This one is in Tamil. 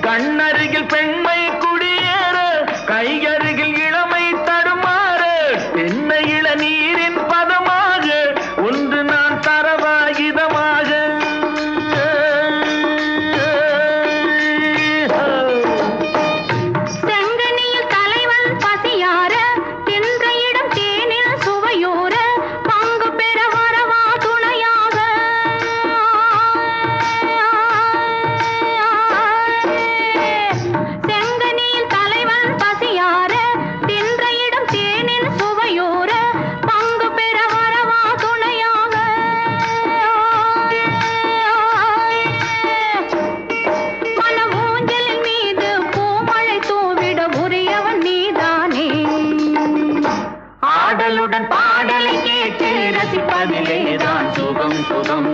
கண்ணருகில் பெண்மை குடியேற கையருகில் இளமை தடுமாற தென்னை இளநீரின் பதமாக ஒன்று நான் தரவாகிதமாக செங்கனியில் தலைவன் பசியார தின்ற இடம் தேனில் சுவையோர பங்கு பெற வரவா துணையாக செங்கனியில் தலைவன் பசியார தின்ற இடம் தேனில் சுவையோர பங்கு பெற வரவா துணையாக மன ஊஞ்சலின் மீது பூமழை தூவிட உரியவன் நீதானே ஆடலுடன் பாடலை கேட்டு ரசிப்பதிலேதான் சுகம் சுகம்